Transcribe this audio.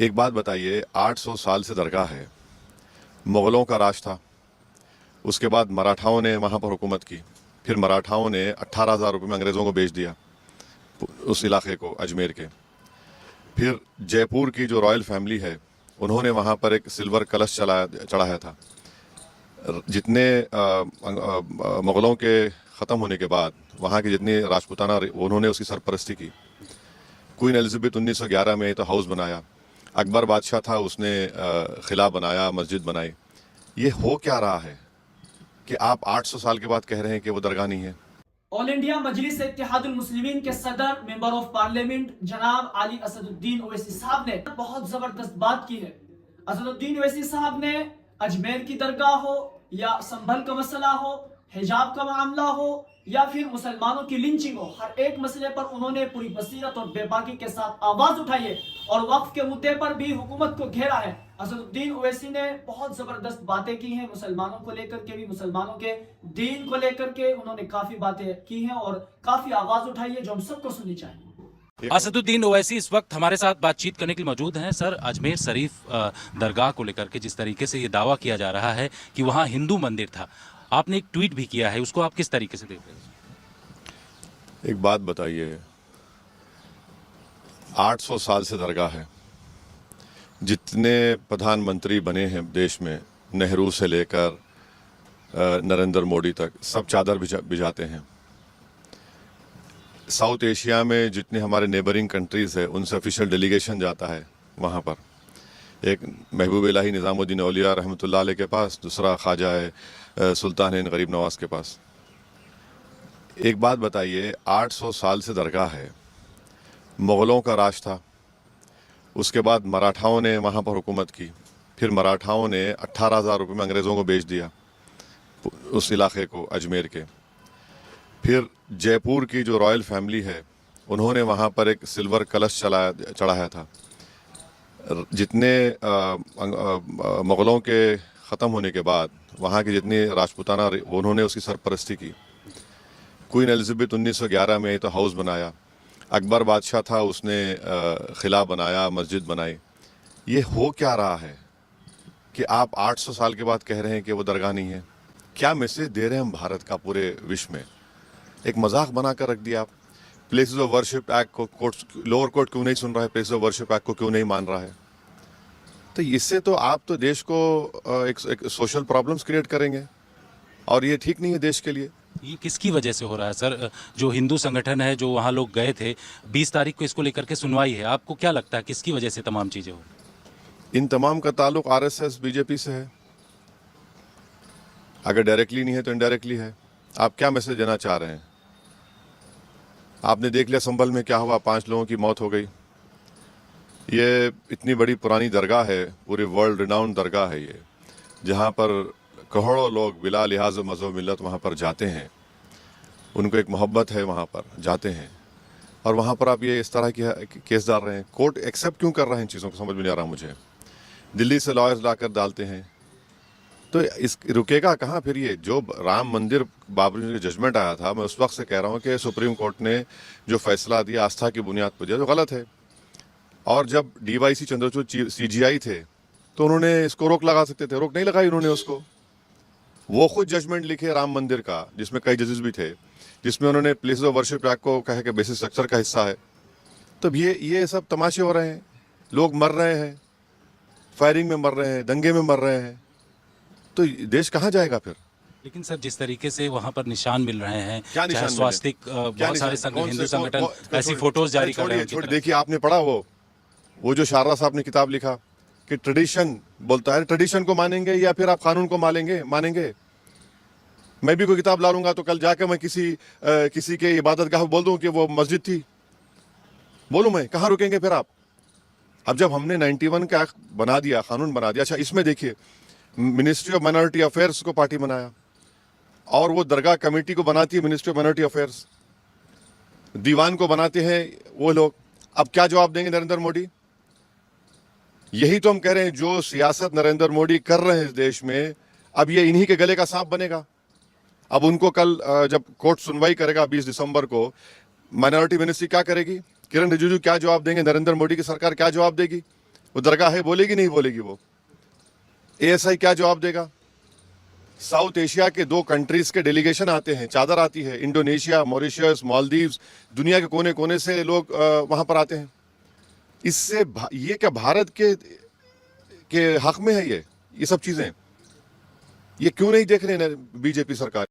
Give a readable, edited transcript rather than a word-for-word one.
एक बात बताइए, 800 साल से दरगाह है। मुग़लों का राज था, उसके बाद मराठाओं ने वहाँ पर हुकूमत की। फिर मराठाओं ने 18,000 रुपये में अंग्रेज़ों को बेच दिया उस इलाके को, अजमेर के। फिर जयपुर की जो रॉयल फैमिली है, उन्होंने वहाँ पर एक सिल्वर कलश चढ़ाया था। जितने मुग़लों के ख़त्म होने के बाद वहाँ की जितनी राजपूताना, उन्होंने उसकी सरपरस्ती की। क्वीन एलिज़ाबेथ 1911 में तो हाउस बनाया। अकबर बादशाह था, उसने किला बनाया, मस्जिद बनाई। ये हो क्या रहा है कि आप 800 साल के बाद कह रहे हैं कि वो दरगाह नहीं है। ऑल इंडिया मजलिस इत्तेहादुल मुस्लिमीन के सदर मेंबर ऑफ पार्लियामेंट जनाब अली असदुद्दीन ओवैसी साहब ने बहुत जबरदस्त बात की है। असदुद्दीन ओवैसी साहब ने अजमेर की दरगाह हो या संभल का मसला हो, हिजाब का मामला हो या फिर मुसलमानों की लिंचिंग हो, हर एक मसले पर उन्होंने पूरी बसीरत और बेबाकी के साथ आवाज उठाई है और वक्फ के मुद्दे पर भी हुकूमत को घेरा है। असदुद्दीन ओवैसी ने बहुत जबरदस्त बातें की हैं, मुसलमानों को लेकर के भी, मुसलमानों के दीन को लेकर के उन्होंने काफी बातें की हैं और काफी आवाज उठाई है जो हम सबको सुननी चाहिए। असदुद्दीन ओवैसी इस वक्त हमारे साथ बातचीत करने के लिए मौजूद हैं। सर, अजमेर शरीफ दरगाह को लेकर के जिस तरीके से ये दावा किया जा रहा है कि वहाँ हिंदू मंदिर था, आपने एक ट्वीट भी किया है, उसको आप किस तरीके से देख रहे हैं? एक बात बताइए, 800 साल से दरगाह है। जितने प्रधानमंत्री बने हैं देश में, नेहरू से लेकर नरेंद्र मोदी तक, सब चादर बिछाते हैं। साउथ एशिया में जितने हमारे नेबरिंग कंट्रीज़ है, उनसे ऑफिशियल डेलीगेशन जाता है वहाँ पर। एक महबूब इलाही निज़ामुद्दीन औलिया रहमतुल्लाह अलैह के पास, दूसरा ख्वाजा है सुल्तान गरीब नवाज के पास। एक बात बताइए, 800 साल से दरगाह है। मुग़लों का राज था, उसके बाद मराठाओं ने वहाँ पर हुकूमत की। फिर मराठाओं ने 18,000 रुपये में अंग्रेज़ों को बेच दिया उस इलाके को, अजमेर के। फिर जयपुर की जो रॉयल फैमिली है, उन्होंने वहाँ पर एक सिल्वर कलश चढ़ाया था। जितने मुग़लों के ख़त्म होने के बाद वहाँ की जितनी राजपूताना, उन्होंने उसकी सरपरस्ती की। क्वीन एलिज़ाबेथ 1911 में तो हाउस बनाया। अकबर बादशाह था, उसने किला बनाया, मस्जिद बनाई। ये हो क्या रहा है कि आप 800 साल के बाद कह रहे हैं कि वो दरगाह नहीं है। क्या मैसेज दे रहे हैं हम भारत का पूरे विश्व में? एक मजाक बनाकर रख दिया आप। प्लेसेस ऑफ वर्शिप एक्ट को लोअर कोर्ट क्यों नहीं सुन रहा है? प्लेसेस ऑफ वर्शिप एक्ट को क्यों नहीं मान रहा है? तो इससे तो आप तो देश को एक सोशल प्रॉब्लम्स क्रिएट करेंगे और ये ठीक नहीं है देश के लिए। ये किसकी वजह से हो रहा है सर? जो हिंदू संगठन है, जो वहाँ लोग गए थे, 20 तारीख को इसको लेकर के सुनवाई है, आपको क्या लगता है किसकी वजह से तमाम चीज़ें हो? इन तमाम का ताल्लुक आरएसएस बीजेपी से है। अगर डायरेक्टली नहीं है तो इनडायरेक्टली है। आप क्या मैसेज देना चाह रहे हैं? आपने देख लिया संभल में क्या हुआ, 5 लोगों की मौत हो गई। ये इतनी बड़ी पुरानी दरगाह है, पूरे वर्ल्ड रिनाउंड दरगाह है ये, जहाँ पर करोड़ों लोग बिला लिहाज मज़हब मिल्लत वहाँ पर जाते हैं। उनको एक मोहब्बत है, वहाँ पर जाते हैं। और वहाँ पर आप ये इस तरह की केस डाल रहे हैं। कोर्ट एक्सेप्ट क्यों कर रहे हैं? इन चीज़ों को समझ में नहीं आ रहा मुझे। दिल्ली से लॉयर्स लाकर डालते हैं, तो इस रुकेगा कहाँ फिर? ये जो राम मंदिर बाबरी का जजमेंट आया था, मैं उस वक्त से कह रहा हूँ कि सुप्रीम कोर्ट ने जो फैसला दिया आस्था की बुनियाद पर दिया, जो गलत है। और जब डीवाईसी चंद्रचूड़ सीजीआई थे तो उन्होंने इसको रोक लगा सकते थे, रोक नहीं लगाई उन्होंने उसको। वो खुद जजमेंट लिखे राम मंदिर का, जिसमें कई जजेस भी थे, जिसमें उन्होंने प्लेसेस ऑफ वर्शिप एक्ट को कहा कि बेसिक स्ट्रक्चर का हिस्सा है। तो ये सब तमाशे हो रहे हैं, लोग मर रहे हैं, फायरिंग में मर रहे हैं, दंगे में मर रहे हैं, तो देश कहाँ जाएगा फिर? लेकिन सर, जिस तरीके से वहाँ पर निशान मिल रहे हैं, क्या निशान मिले? स्वास्तिक, बहुत सारे हिंदू संगठन ऐसी फोटोज जारी कर रहे हैं। देखिए, आपने पढ़ा वो जो शारदा साहब ने किताब लिखा कि ट्रेडिशन बोलता है, ट्रेडिशन को मानेंगे या फिर आप कानून को मानेंगे? मैं भी कोई किताब ला लूंगा तो कल जाकर मैं किसी के इबादतगाह बोल दूं कि वो मस्जिद थी, बोलूं मैं? कहाँ रुकेंगे फिर आप? अब जब हमने 91 का एक्ट बना दिया, कानून बना दिया, अच्छा इसमें देखिए, मिनिस्ट्री ऑफ माइनॉरिटी अफेयर्स को पार्टी बनाया और वो दरगाह कमेटी को बनाती है मिनिस्ट्री ऑफ माइनॉरिटी अफेयर्स, दीवान को बनाते हैं वो लोग। अब क्या जवाब देंगे नरेंद्र मोदी? यही तो हम कह रहे हैं, जो सियासत नरेंद्र मोदी कर रहे हैं इस देश में, अब ये इन्हीं के गले का सांप बनेगा। अब उनको कल जब कोर्ट सुनवाई करेगा 20 दिसंबर को, माइनॉरिटी मिनिस्ट्री क्या करेगी? किरण रिजिजू क्या जवाब देंगे? नरेंद्र मोदी की सरकार क्या जवाब देगी? वो दरगाह है, बोलेगी नहीं बोलेगी वो? ASI क्या जवाब देगा? साउथ एशिया के 2 कंट्रीज के डेलीगेशन आते हैं, चादर आती है, इंडोनेशिया, मॉरिशस, मालदीव्स, दुनिया के कोने कोने से लोग वहां पर आते हैं। इससे ये क्या भारत के हक में है? ये सब चीजें ये क्यों नहीं देख रहे हैं बीजेपी सरकार?